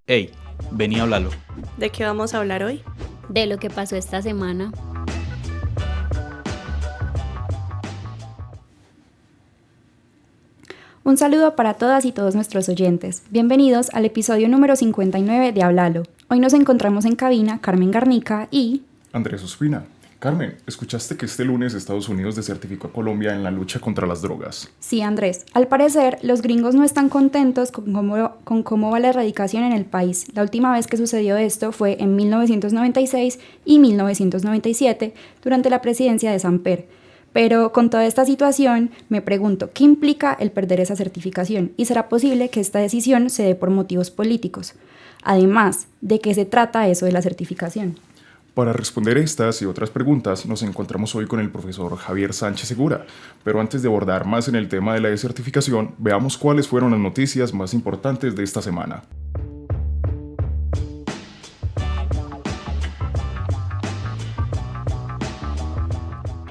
Hey, vení a hablarlo. ¿De qué vamos a hablar hoy? De lo que pasó esta semana. Un saludo para todas y todos nuestros oyentes. Bienvenidos al episodio número 59 de Hablalo. Hoy nos encontramos en cabina Carmen Garnica y Andrés Ospina. Carmen, ¿escuchaste que este lunes Estados Unidos desertificó a Colombia en la lucha contra las drogas? Sí, Andrés. Al parecer, los gringos no están contentos con cómo va la erradicación en el país. La última vez que sucedió esto fue en 1996 y 1997, durante la presidencia de Samper. Pero con toda esta situación, me pregunto, ¿qué implica el perder esa certificación? ¿Y será posible que esta decisión se dé por motivos políticos? Además, ¿de qué se trata eso de la certificación? Para responder estas y otras preguntas, nos encontramos hoy con el profesor Javier Sánchez Segura. Pero antes de abordar más en el tema de la desertificación, veamos cuáles fueron las noticias más importantes de esta semana.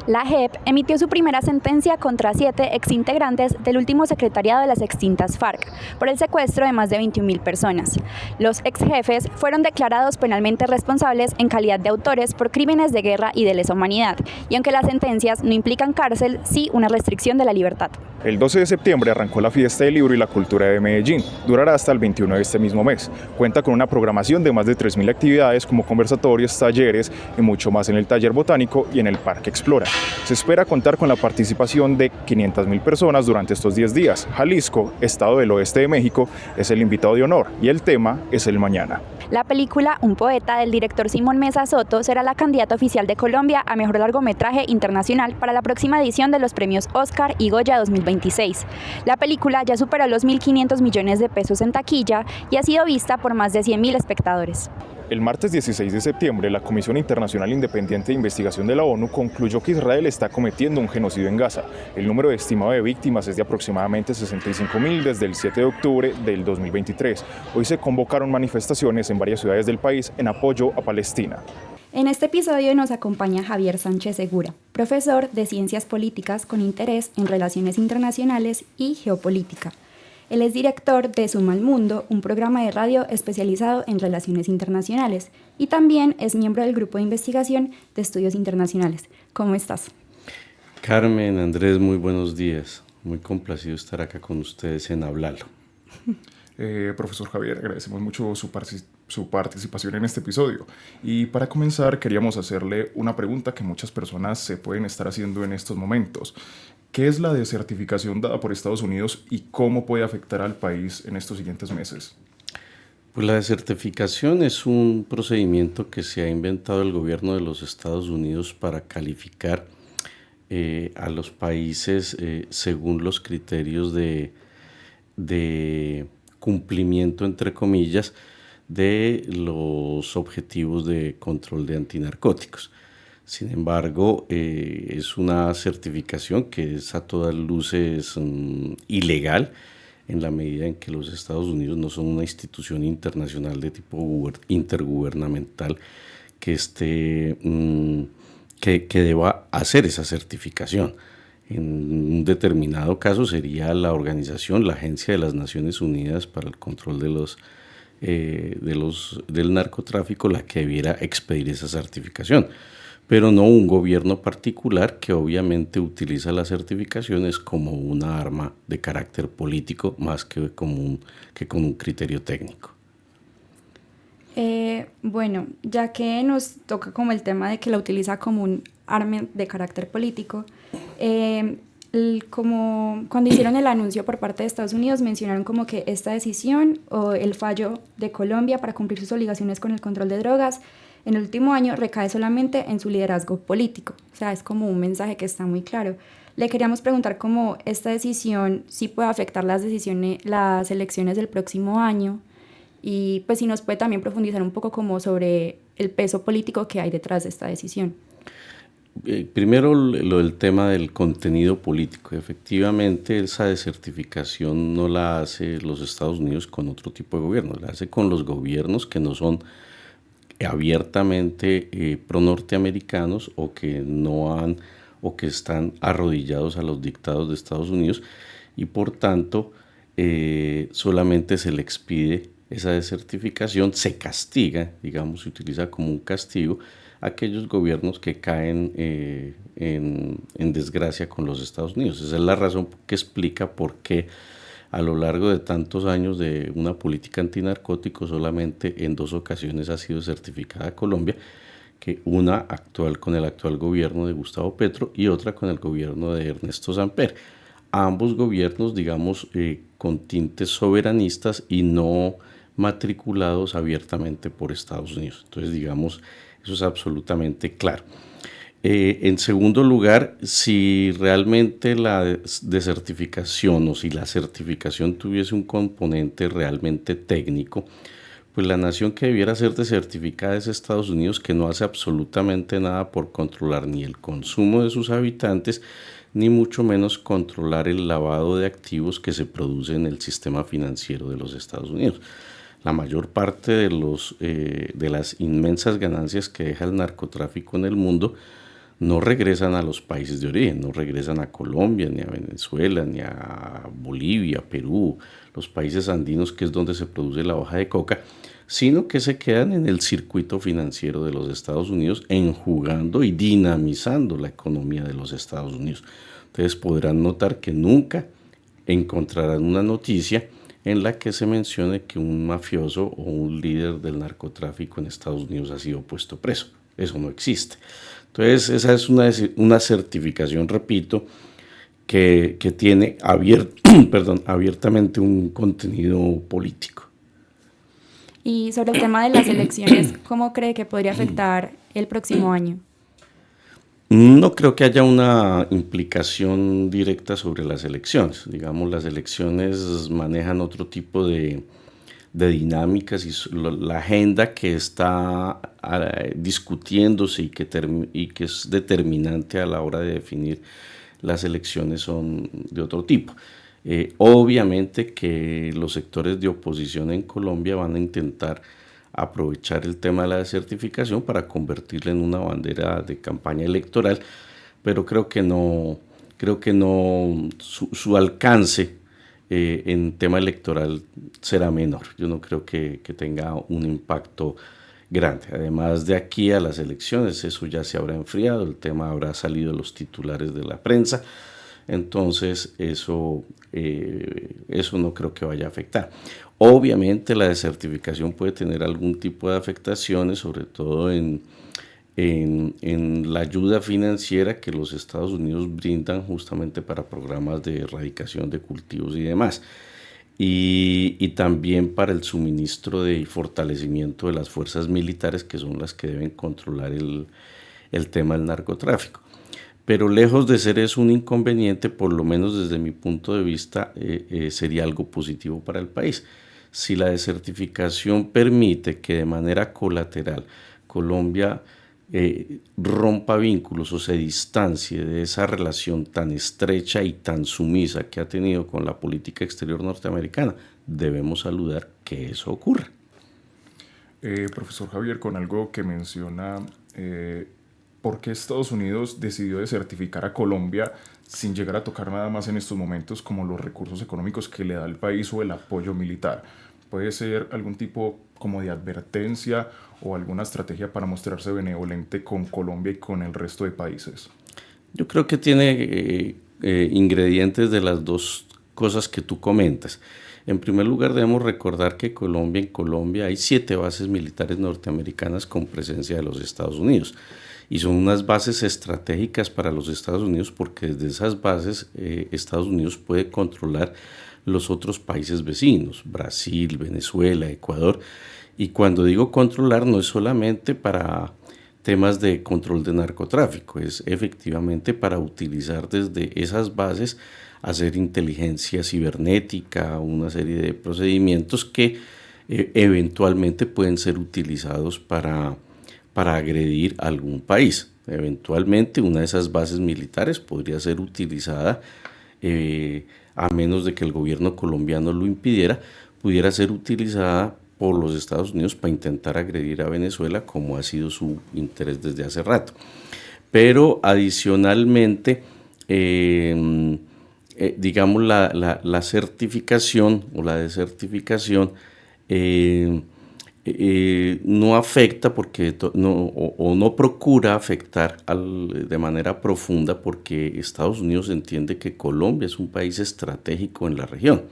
La JEP emitió su primera sentencia contra 7 exintegrantes del último secretariado de las extintas FARC por el secuestro de más de 21.000 personas. Los exjefes fueron declarados penalmente responsables en calidad de autores por crímenes de guerra y de lesa humanidad, y aunque las sentencias no implican cárcel, sí una restricción de la libertad. El 12 de septiembre arrancó la Fiesta del Libro y la Cultura de Medellín. Durará hasta el 21 de este mismo mes. Cuenta con una programación de más de 3.000 actividades como conversatorios, talleres y mucho más en el Taller Botánico y en el Parque Explora. Se espera contar con la participación de 500.000 personas durante estos 10 días. Jalisco, estado del oeste de México, es el invitado de honor y el tema es el mañana. La película Un poeta del director Simón Mesa Soto será la candidata oficial de Colombia a mejor largometraje internacional para la próxima edición de los premios Oscar y Goya 2026. La película ya superó los 1.500 millones de pesos en taquilla y ha sido vista por más de 100.000 espectadores. El martes 16 de septiembre, la Comisión Internacional Independiente de Investigación de la ONU concluyó que Israel está cometiendo un genocidio en Gaza. El número estimado de víctimas es de aproximadamente 65.000 desde el 7 de octubre del 2023. Hoy se convocaron manifestaciones en varias ciudades del país en apoyo a Palestina. En este episodio nos acompaña Javier Sánchez Segura, profesor de Ciencias Políticas con interés en Relaciones Internacionales y Geopolítica. Él es director de Suma al Mundo, un programa de radio especializado en relaciones internacionales, y también es miembro del Grupo de Investigación de Estudios Internacionales. ¿Cómo estás? Carmen, Andrés, muy buenos días. Muy complacido estar acá con ustedes en Hablalo. Profesor Javier, agradecemos mucho su participación en este episodio. Y para comenzar, queríamos hacerle una pregunta que muchas personas se pueden estar haciendo en estos momentos. ¿Qué es la desertificación dada por Estados Unidos y cómo puede afectar al país en estos siguientes meses? Pues la desertificación es un procedimiento que se ha inventado el gobierno de los Estados Unidos para calificar a los países según los criterios de cumplimiento, entre comillas, de los objetivos de control de antinarcóticos. Sin embargo, es una certificación que es a todas luces ilegal en la medida en que los Estados Unidos no son una institución internacional de tipo intergubernamental que deba hacer esa certificación. En un determinado caso sería la organización, la Agencia de las Naciones Unidas para el Control del Narcotráfico, la que debiera expedir esa certificación, pero no un gobierno particular que obviamente utiliza las certificaciones como una arma de carácter político más que con un criterio técnico. Bueno, ya que nos toca como el tema de que la utiliza como un arma de carácter político, como cuando hicieron el anuncio por parte de Estados Unidos, mencionaron como que esta decisión o el fallo de Colombia para cumplir sus obligaciones con el control de drogas en el último año recae solamente en su liderazgo político. O sea, es como un mensaje que está muy claro. Le queríamos preguntar cómo esta decisión sí puede afectar las elecciones del próximo año, y pues si nos puede también profundizar un poco como sobre el peso político que hay detrás de esta decisión. Primero lo del tema del contenido político. Efectivamente, esa desertificación no la hace los Estados Unidos con otro tipo de gobierno, la hace con los gobiernos que no son abiertamente pro-norteamericanos o que están arrodillados a los dictados de Estados Unidos, y por tanto solamente se le expide esa desertificación, se castiga, digamos, se utiliza como un castigo a aquellos gobiernos que caen en desgracia con los Estados Unidos. Esa es la razón que explica por qué a lo largo de tantos años de una política antinarcótico solamente en 2 ocasiones ha sido certificada Colombia, que una actual con el actual gobierno de Gustavo Petro y otra con el gobierno de Ernesto Samper. Ambos gobiernos, digamos, con tintes soberanistas y no matriculados abiertamente por Estados Unidos. Entonces, digamos, eso es absolutamente claro. En segundo lugar, si realmente la desertificación o si la certificación tuviese un componente realmente técnico, pues la nación que debiera ser desertificada es Estados Unidos, que no hace absolutamente nada por controlar ni el consumo de sus habitantes, ni mucho menos controlar el lavado de activos que se produce en el sistema financiero de los Estados Unidos. La mayor parte de las inmensas ganancias que deja el narcotráfico en el mundo no regresan a los países de origen, no regresan a Colombia, ni a Venezuela, ni a Bolivia, Perú, los países andinos, que es donde se produce la hoja de coca, sino que se quedan en el circuito financiero de los Estados Unidos, enjugando y dinamizando la economía de los Estados Unidos. Ustedes podrán notar que nunca encontrarán una noticia en la que se mencione que un mafioso o un líder del narcotráfico en Estados Unidos ha sido puesto preso. Eso no existe. Entonces, esa es una certificación, repito, que tiene abiertamente un contenido político. Y sobre el tema de las elecciones, ¿cómo cree que podría afectar el próximo año? No creo que haya una implicación directa sobre las elecciones. Digamos, las elecciones manejan otro tipo de dinámicas y la agenda que está discutiéndose y que es determinante a la hora de definir las elecciones son de otro tipo. Obviamente que los sectores de oposición en Colombia van a intentar aprovechar el tema de la desertificación para convertirla en una bandera de campaña electoral, pero creo que no su alcance en tema electoral será menor. Yo no creo que tenga un impacto grande. Además, de aquí a las elecciones eso ya se habrá enfriado, el tema habrá salido de los titulares de la prensa, entonces eso no creo que vaya a afectar. Obviamente la desertificación puede tener algún tipo de afectaciones, sobre todo en la ayuda financiera que los Estados Unidos brindan justamente para programas de erradicación de cultivos y demás, y también para el suministro y fortalecimiento de las fuerzas militares, que son las que deben controlar el tema del narcotráfico. Pero lejos de ser eso un inconveniente, por lo menos desde mi punto de vista, sería algo positivo para el país. Si la desertificación permite que de manera colateral Colombia rompa vínculos o se distancie de esa relación tan estrecha y tan sumisa que ha tenido con la política exterior norteamericana, debemos saludar que eso ocurra. Profesor Javier, con algo que menciona, ¿por qué Estados Unidos decidió desertificar a Colombia sin llegar a tocar nada más en estos momentos como los recursos económicos que le da el país o el apoyo militar? ¿Puede ser algún tipo como de advertencia o alguna estrategia para mostrarse benevolente con Colombia y con el resto de países? Yo creo que tiene ingredientes de las dos cosas que tú comentas. En primer lugar, debemos recordar que en Colombia hay 7 bases militares norteamericanas con presencia de los Estados Unidos. Y son unas bases estratégicas para los Estados Unidos porque desde esas bases Estados Unidos puede controlar los otros países vecinos, Brasil, Venezuela, Ecuador. Y cuando digo controlar no es solamente para temas de control de narcotráfico, es efectivamente para utilizar desde esas bases, hacer inteligencia cibernética, una serie de procedimientos que eventualmente pueden ser utilizados para agredir a algún país. Eventualmente una de esas bases militares podría ser utilizada, a menos de que el gobierno colombiano lo impidiera, pudiera ser utilizada por los Estados Unidos para intentar agredir a Venezuela, como ha sido su interés desde hace rato. Pero adicionalmente, digamos, la certificación o la desertificación no afecta porque no procura afectar de manera profunda, porque Estados Unidos entiende que Colombia es un país estratégico en la región.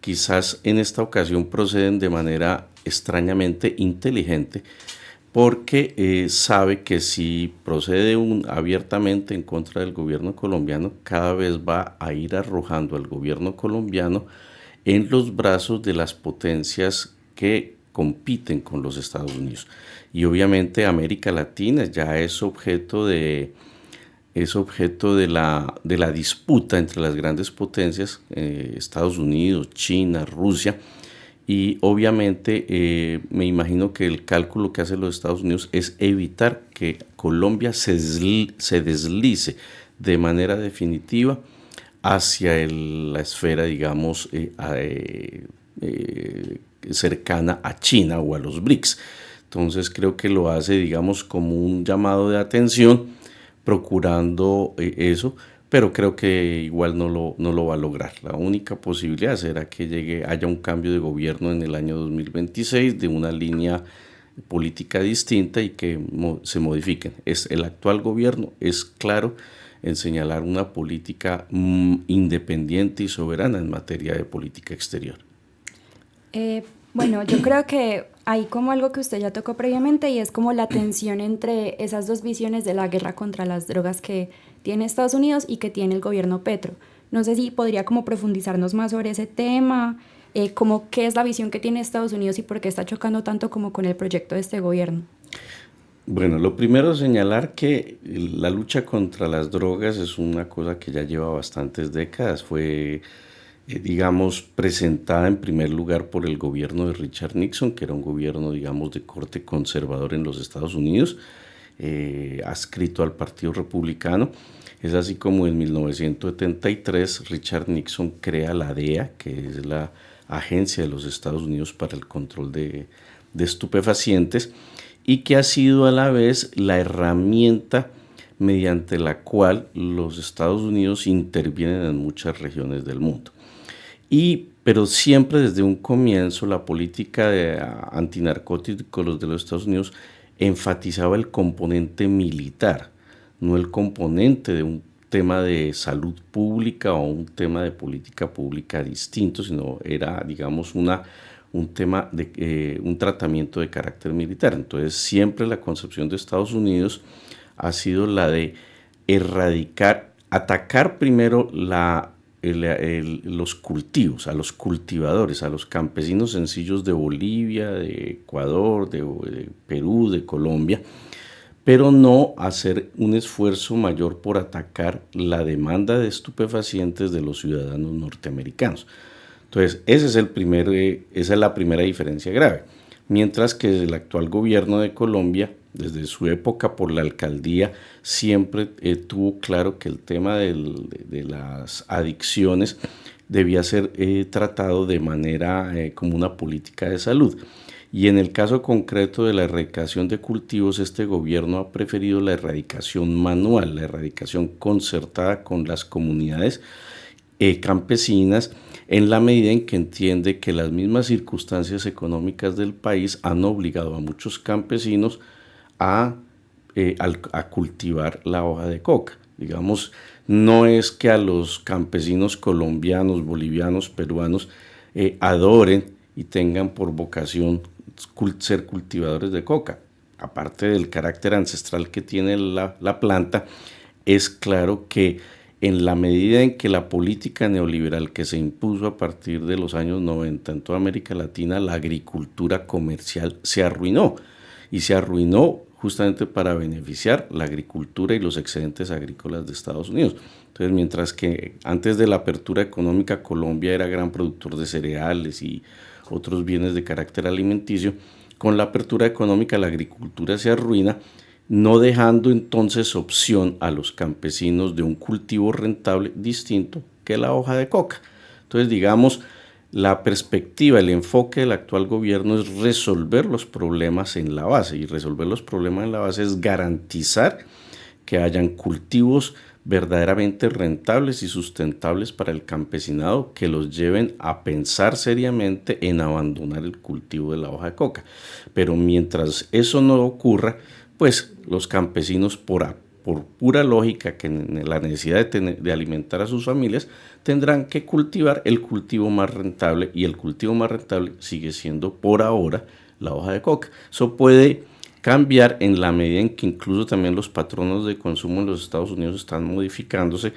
Quizás en esta ocasión proceden de manera extrañamente inteligente, porque sabe que si procede abiertamente en contra del gobierno colombiano, cada vez va a ir arrojando al gobierno colombiano en los brazos de las potencias que compiten con los Estados Unidos. Y obviamente América Latina ya es objeto de la disputa entre las grandes potencias, Estados Unidos, China, Rusia, y obviamente me imagino que el cálculo que hacen los Estados Unidos es evitar que Colombia se deslice de manera definitiva hacia la esfera, digamos, cercana a China o a los BRICS. Entonces creo que lo hace, digamos, como un llamado de atención, procurando eso, pero creo que igual no lo va a lograr. La única posibilidad será que haya un cambio de gobierno en el año 2026, de una línea política distinta, y que se modifiquen. El actual gobierno es claro en señalar una política independiente y soberana en materia de política exterior. Bueno, yo creo que hay como algo que usted ya tocó previamente, y es como la tensión entre esas dos visiones de la guerra contra las drogas que tiene Estados Unidos y que tiene el gobierno Petro. No sé si podría como profundizarnos más sobre ese tema, como qué es la visión que tiene Estados Unidos y por qué está chocando tanto como con el proyecto de este gobierno. Bueno, lo primero es señalar que la lucha contra las drogas es una cosa que ya lleva bastantes décadas. Fue, digamos, presentada en primer lugar por el gobierno de Richard Nixon, que era un gobierno, digamos, de corte conservador en los Estados Unidos, adscrito al Partido Republicano. Es así como en 1973 Richard Nixon crea la DEA, que es la Agencia de los Estados Unidos para el Control de Estupefacientes, y que ha sido a la vez la herramienta mediante la cual los Estados Unidos intervienen en muchas regiones del mundo. Pero siempre desde un comienzo la política antinarcóticos de los Estados Unidos enfatizaba el componente militar, no el componente de un tema de salud pública o un tema de política pública distinto, sino era, digamos, un tema de un tratamiento de carácter militar. Entonces siempre la concepción de Estados Unidos ha sido la de atacar primero los cultivos, a los cultivadores, a los campesinos sencillos de Bolivia, de Ecuador, de Perú, de Colombia, pero no hacer un esfuerzo mayor por atacar la demanda de estupefacientes de los ciudadanos norteamericanos. Entonces, esa es la primera diferencia grave. Mientras que el actual gobierno de Colombia, desde su época por la alcaldía, siempre tuvo claro que el tema de las adicciones debía ser tratado de manera como una política de salud. Y en el caso concreto de la erradicación de cultivos, este gobierno ha preferido la erradicación manual, la erradicación concertada con las comunidades campesinas, en la medida en que entiende que las mismas circunstancias económicas del país han obligado a muchos campesinos a cultivar la hoja de coca. Digamos, no es que a los campesinos colombianos, bolivianos, peruanos adoren y tengan por vocación ser cultivadores de coca. Aparte del carácter ancestral que tiene la planta, es claro que en la medida en que la política neoliberal que se impuso a partir de los años 90 en toda América Latina, la agricultura comercial se arruinó, y se arruinó justamente para beneficiar la agricultura y los excedentes agrícolas de Estados Unidos. Entonces, mientras que antes de la apertura económica Colombia era gran productor de cereales y otros bienes de carácter alimenticio, con la apertura económica la agricultura se arruina, no dejando entonces opción a los campesinos de un cultivo rentable distinto que la hoja de coca. Entonces, digamos, la perspectiva, el enfoque del actual gobierno es resolver los problemas en la base, y resolver los problemas en la base es garantizar que hayan cultivos verdaderamente rentables y sustentables para el campesinado que los lleven a pensar seriamente en abandonar el cultivo de la hoja de coca. Pero mientras eso no ocurra, pues los campesinos por pura lógica, que la necesidad de alimentar a sus familias, tendrán que cultivar el cultivo más rentable, y el cultivo más rentable sigue siendo por ahora la hoja de coca. Eso puede cambiar en la medida en que incluso también los patronos de consumo en los Estados Unidos están modificándose,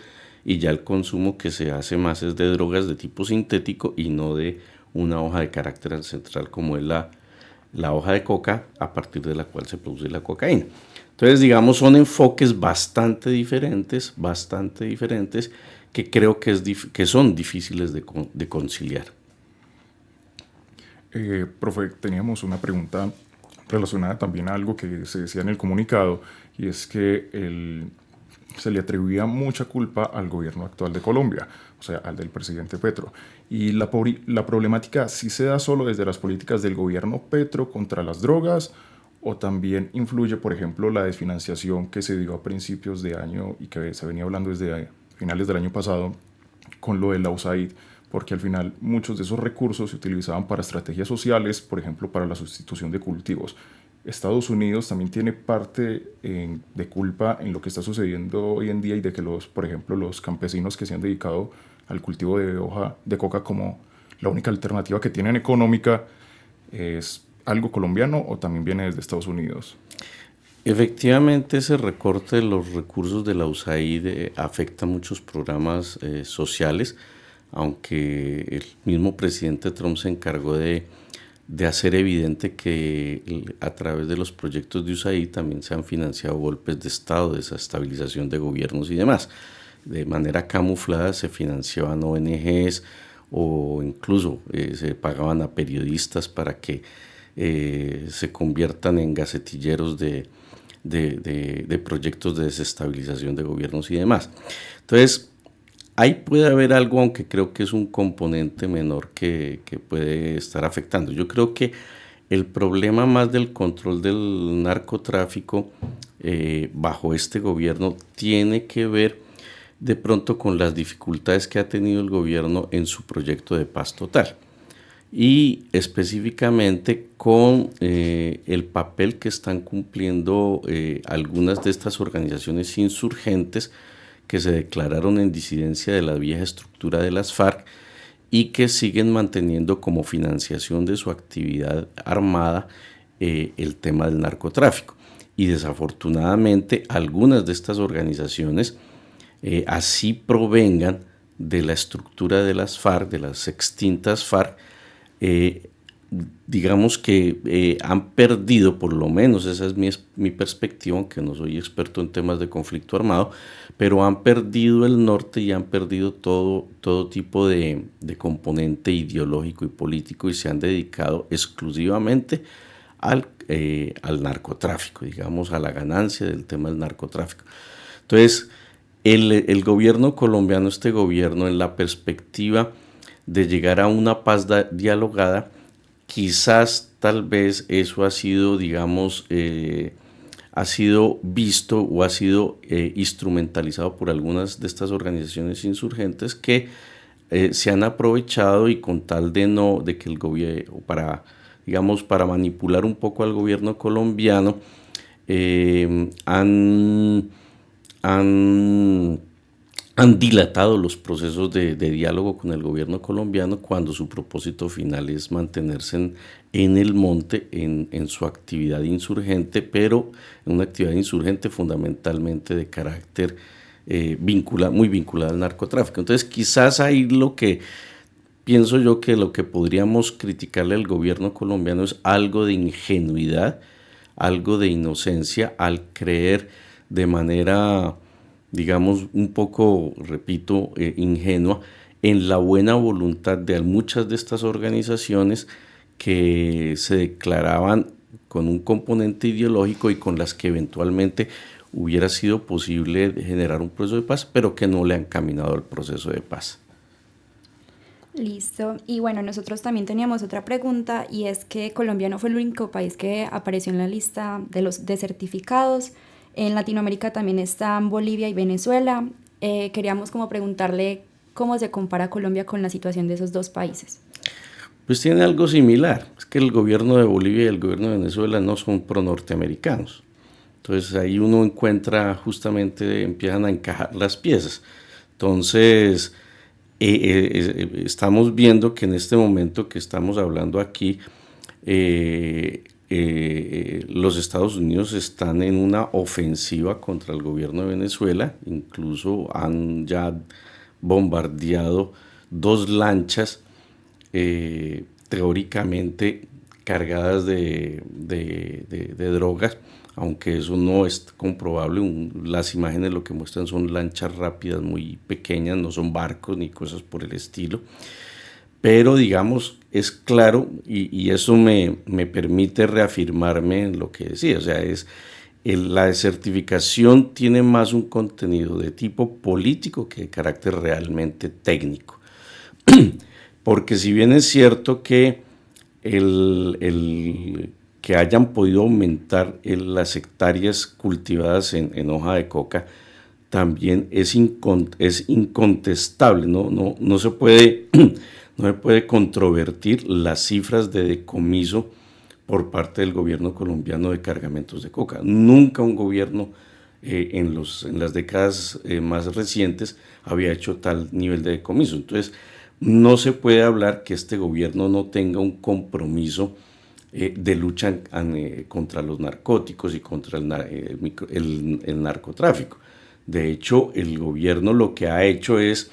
y ya el consumo que se hace más es de drogas de tipo sintético y no de una hoja de carácter ancestral como es la hoja de coca, a partir de la cual se produce la cocaína. Entonces, digamos, son enfoques bastante diferentes, que creo que son difíciles de conciliar. Profe, teníamos una pregunta relacionada también a algo que se decía en el comunicado, y es que se le atribuía mucha culpa al gobierno actual de Colombia, o sea, al del presidente Petro. Y la problemática sí se da solo desde las políticas del gobierno Petro contra las drogas, o también influye, por ejemplo, la desfinanciación que se dio a principios de año y que se venía hablando desde finales del año pasado con lo de la USAID, porque al final muchos de esos recursos se utilizaban para estrategias sociales, por ejemplo, para la sustitución de cultivos. Estados Unidos también tiene parte de culpa en lo que está sucediendo hoy en día, y de que por ejemplo, los campesinos que se han dedicado al cultivo de hoja de coca como la única alternativa que tienen económica, ¿es algo colombiano o también viene desde Estados Unidos? Efectivamente, ese recorte de los recursos de la USAID afecta a muchos programas sociales, aunque el mismo presidente Trump se encargó de hacer evidente que a través de los proyectos de USAID también se han financiado golpes de Estado, desestabilización de gobiernos y demás. De manera camuflada se financiaban ONGs, o incluso se pagaban a periodistas para que se conviertan en gacetilleros de proyectos de desestabilización de gobiernos y demás. Entonces, ahí puede haber algo, aunque creo que es un componente menor que puede estar afectando. Yo creo que el problema más del control del narcotráfico bajo este gobierno tiene que ver de pronto con las dificultades que ha tenido el gobierno en su proyecto de paz total, y específicamente con el papel que están cumpliendo algunas de estas organizaciones insurgentes que se declararon en disidencia de la vieja estructura de las FARC y que siguen manteniendo como financiación de su actividad armada el tema del narcotráfico. Y desafortunadamente algunas de estas organizaciones, así provengan de la estructura de las FARC, de las extintas FARC, digamos que han perdido, por lo menos esa es mi perspectiva, aunque no soy experto en temas de conflicto armado, pero han perdido el norte y han perdido todo tipo de componente ideológico y político, y se han dedicado exclusivamente al narcotráfico, digamos, a la ganancia del tema del narcotráfico. Entonces, el gobierno colombiano, este gobierno, en la perspectiva de llegar a una paz dialogada, quizás tal vez eso ha sido, digamos, ha sido visto o ha sido instrumentalizado por algunas de estas organizaciones insurgentes que se han aprovechado, y con tal de que el gobierno, para manipular un poco al gobierno colombiano, han dilatado los procesos de diálogo con el gobierno colombiano, cuando su propósito final es mantenerse en el monte, en su actividad insurgente, pero en una actividad insurgente fundamentalmente de carácter muy vinculada al narcotráfico. Entonces, quizás ahí pienso yo que lo que podríamos criticarle al gobierno colombiano es algo de ingenuidad, algo de inocencia, al creer de manera, digamos, un poco, repito, ingenua, en la buena voluntad de muchas de estas organizaciones que se declaraban con un componente ideológico y con las que eventualmente hubiera sido posible generar un proceso de paz, pero que no le han caminado al proceso de paz. Listo. Y bueno, nosotros también teníamos otra pregunta, y es que Colombia no fue el único país que apareció en la lista de los desertificados. En Latinoamérica también están Bolivia y Venezuela. Queríamos como preguntarle cómo se compara Colombia con la situación de esos dos países. Pues tiene algo similar, es que el gobierno de Bolivia y el gobierno de Venezuela no son pro-norteamericanos. Entonces ahí uno encuentra justamente, empiezan a encajar las piezas. Entonces estamos viendo que en este momento que estamos hablando aquí, los Estados Unidos están en una ofensiva contra el gobierno de Venezuela, incluso han ya bombardeado 2 lanchas teóricamente cargadas de drogas, aunque eso no es comprobable. Las imágenes lo que muestran son lanchas rápidas muy pequeñas, no son barcos ni cosas por el estilo, pero digamos es claro, y eso me permite reafirmarme en lo que decía, o sea, la desertificación tiene más un contenido de tipo político que de carácter realmente técnico. Porque si bien es cierto que que hayan podido aumentar las hectáreas cultivadas en hoja de coca, también es incontestable, no se puede controvertir las cifras de decomiso por parte del gobierno colombiano de cargamentos de coca. Nunca un gobierno en las décadas más recientes había hecho tal nivel de decomiso. Entonces, no se puede hablar que este gobierno no tenga un compromiso de lucha contra los narcóticos y contra el narcotráfico. De hecho, el gobierno lo que ha hecho es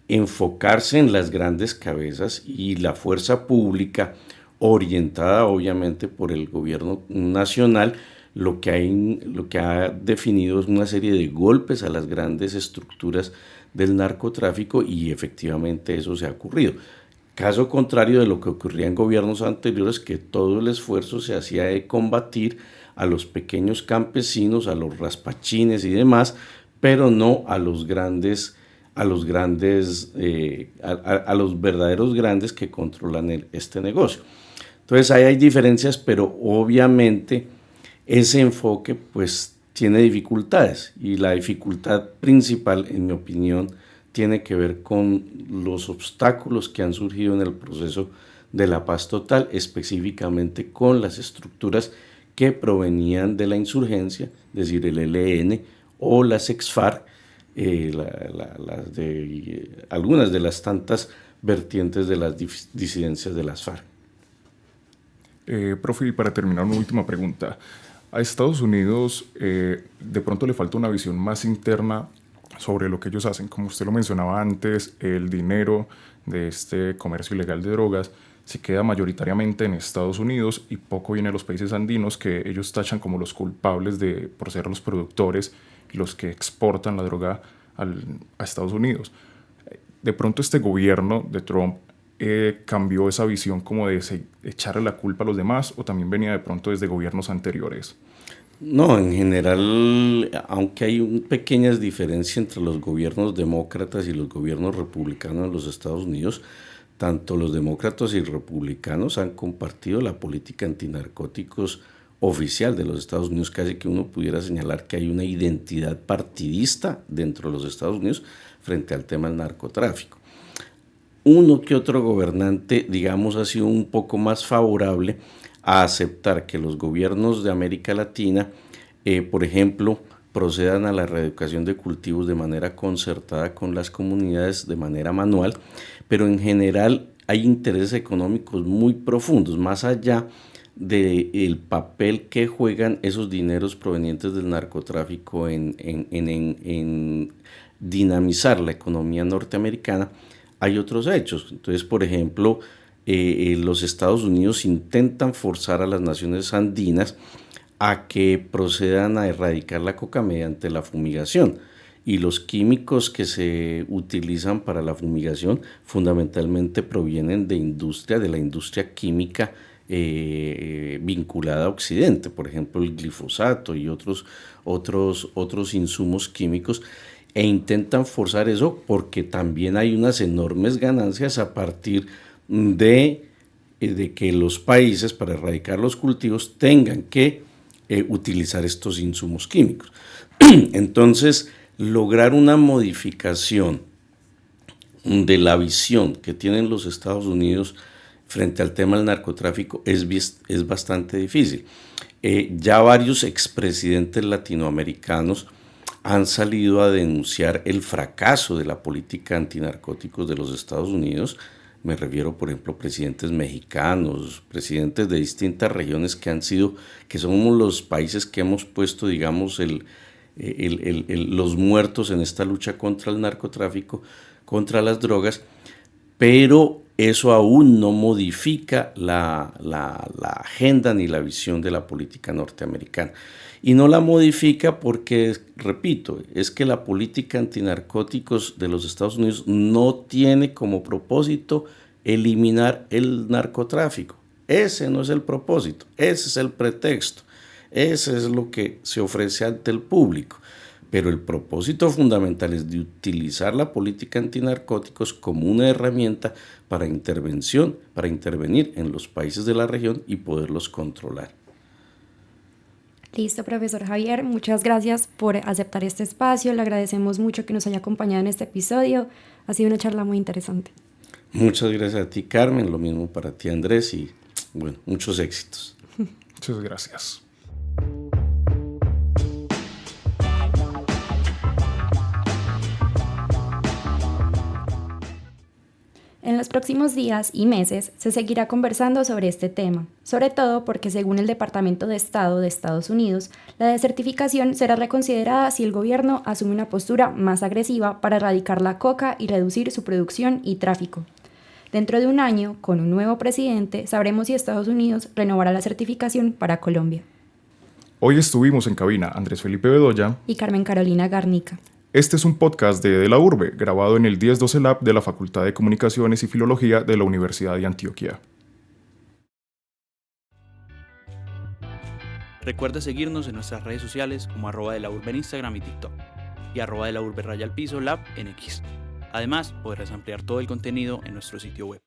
enfocarse en las grandes cabezas y la fuerza pública orientada obviamente por el gobierno nacional, lo que ha definido es una serie de golpes a las grandes estructuras del narcotráfico, y efectivamente eso se ha ocurrido. Caso contrario de lo que ocurría en gobiernos anteriores, que todo el esfuerzo se hacía de combatir a los pequeños campesinos, a los raspachines y demás, pero no a los verdaderos grandes que controlan este negocio. Entonces ahí hay diferencias, pero obviamente ese enfoque pues tiene dificultades, y la dificultad principal, en mi opinión, tiene que ver con los obstáculos que han surgido en el proceso de la paz total, específicamente con las estructuras que provenían de la insurgencia, es decir, el ELN o las ex-FARC, algunas de las tantas vertientes de las disidencias de las FARC. Profe, y para terminar, una última pregunta. A Estados Unidos de pronto le falta una visión más interna sobre lo que ellos hacen. Como usted lo mencionaba antes, el dinero de este comercio ilegal de drogas se queda mayoritariamente en Estados Unidos y poco viene a los países andinos, que ellos tachan como los culpables por ser los productores y los que exportan la droga a Estados Unidos. De pronto este gobierno de Trump cambió esa visión como de echarle la culpa a los demás, o también venía de pronto desde gobiernos anteriores. No, en general, aunque hay pequeñas diferencias entre los gobiernos demócratas y los gobiernos republicanos en los Estados Unidos, tanto los demócratas y republicanos han compartido la política antinarcóticos oficial de los Estados Unidos. Casi que uno pudiera señalar que hay una identidad partidista dentro de los Estados Unidos frente al tema del narcotráfico. Uno que otro gobernante, digamos, ha sido un poco más favorable a aceptar que los gobiernos de América Latina, por ejemplo, procedan a la reeducación de cultivos de manera concertada con las comunidades de manera manual, pero en general hay intereses económicos muy profundos, más allá del papel que juegan esos dineros provenientes del narcotráfico en dinamizar la economía norteamericana. Hay otros hechos. Entonces, por ejemplo, los Estados Unidos intentan forzar a las naciones andinas a que procedan a erradicar la coca mediante la fumigación, y los químicos que se utilizan para la fumigación fundamentalmente provienen de la industria química vinculada a Occidente, por ejemplo el glifosato y otros insumos químicos, e intentan forzar eso porque también hay unas enormes ganancias a partir de que los países, para erradicar los cultivos, tengan que utilizar estos insumos químicos. Entonces, lograr una modificación de la visión que tienen los Estados Unidos frente al tema del narcotráfico es bastante difícil. Ya varios expresidentes latinoamericanos han salido a denunciar el fracaso de la política antinarcóticos de los Estados Unidos. Me refiero, por ejemplo, a presidentes mexicanos, presidentes de distintas regiones que somos los países que hemos puesto, digamos, los muertos en esta lucha contra el narcotráfico, contra las drogas, pero eso aún no modifica la agenda ni la visión de la política norteamericana. Y no la modifica porque, repito, es que la política antinarcóticos de los Estados Unidos no tiene como propósito eliminar el narcotráfico. Ese no es el propósito, ese es el pretexto, ese es lo que se ofrece ante el público. Pero el propósito fundamental es de utilizar la política antinarcóticos como una herramienta para intervenir en los países de la región y poderlos controlar. Listo, profesor Javier, muchas gracias por aceptar este espacio, le agradecemos mucho que nos haya acompañado en este episodio, ha sido una charla muy interesante. Muchas gracias a ti, Carmen, lo mismo para ti, Andrés, y bueno, muchos éxitos. Muchas gracias. En los próximos días y meses se seguirá conversando sobre este tema, sobre todo porque según el Departamento de Estado de Estados Unidos, la desertificación será reconsiderada si el gobierno asume una postura más agresiva para erradicar la coca y reducir su producción y tráfico. Dentro de un año, con un nuevo presidente, sabremos si Estados Unidos renovará la certificación para Colombia. Hoy estuvimos en cabina Andrés Felipe Bedoya Y Carmen Carolina Garnica. Este es un podcast de la Urbe, grabado en el 1012 Lab de la Facultad de Comunicaciones y Filología de la Universidad de Antioquia. Recuerda seguirnos en nuestras redes sociales como @delaurbe en Instagram y TikTok y @delaurbe_lab en X. Además, podrás ampliar todo el contenido en nuestro sitio web.